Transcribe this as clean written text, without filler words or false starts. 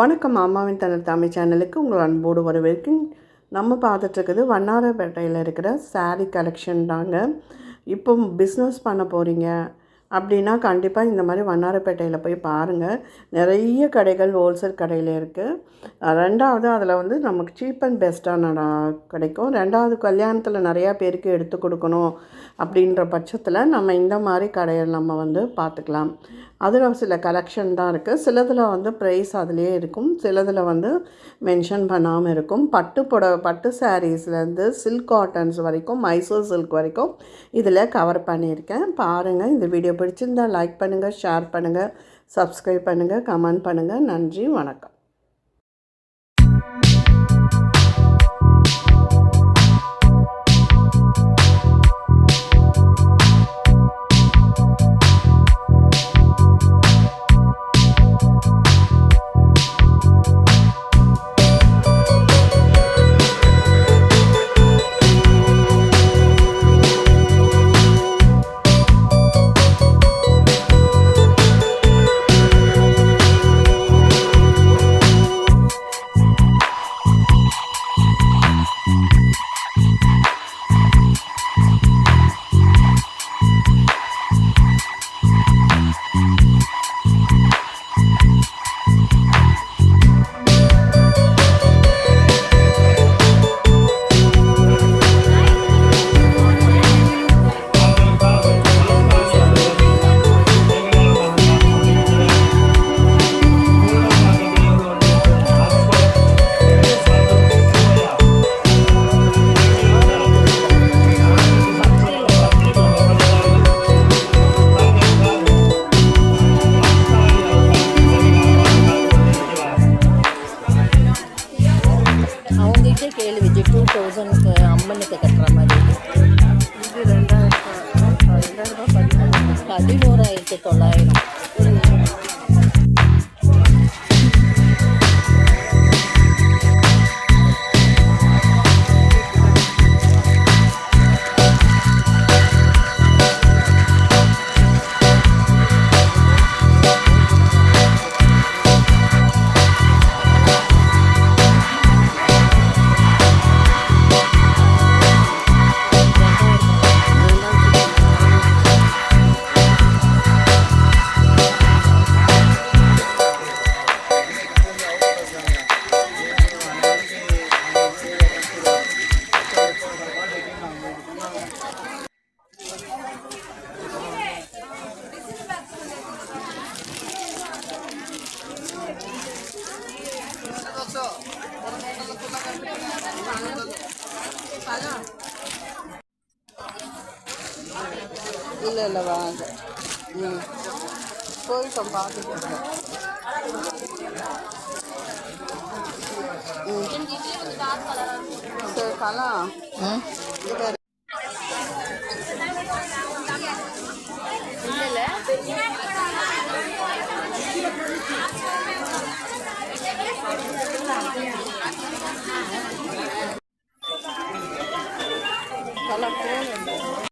வணக்கம். அம்மாவின் தனது தமிழ் சேனலுக்கு உங்கள் அன்போடு வரவேற்கும். நம்ம பார்த்துட்ருக்குது வண்ணாரப்பேட்டையில் இருக்கிற சாரீ கலெக்ஷன் தாங்க. இப்போ பிஸ்னஸ் பண்ண போகிறீங்க அப்படின்னா கண்டிப்பாக இந்த மாதிரி வண்ணாரப்பேட்டையில் போய் பாருங்கள். நிறைய கடைகள் ஹோல்சேல் கடையில் இருக்குது. ரெண்டாவது அதில் வந்து நமக்கு சீப் அண்ட் பெஸ்ட்டாக கிடைக்கும். ரெண்டாவது கல்யாணத்தில் நிறையா பேருக்கு எடுத்து கொடுக்கணும் அப்படின்ற பட்சத்தில் நம்ம இந்த மாதிரி கடையை நம்ம வந்து பார்த்துக்கலாம். அதில் சில கலெக்ஷன் தான் இருக்குது. சிலதில் வந்து ப்ரைஸ் அதிலே இருக்கும், சிலதில் வந்து மென்ஷன் பண்ணாமல் இருக்கும். பட்டு சாரீஸ்லேருந்து சில்க் காட்டன்ஸ் வரைக்கும், மைசூர் சில்க் வரைக்கும் இதில் கவர் பண்ணியிருக்கேன். பாருங்கள். இந்த வீடியோ பிடிச்சிருந்தால் லைக் பண்ணுங்கள், ஷேர் பண்ணுங்கள், சப்ஸ்கிரைப் பண்ணுங்கள், கமெண்ட் பண்ணுங்கள். நன்றி, வணக்கம். அவங்ககிட்ட கேள்வி 2000க்கு அம்மனுக்கு கட்டுற மாதிரி. இது 11,900. இல்லை வாங்க. போயிட்டோம், பார்த்துட்டு சரி கலாம். கலர்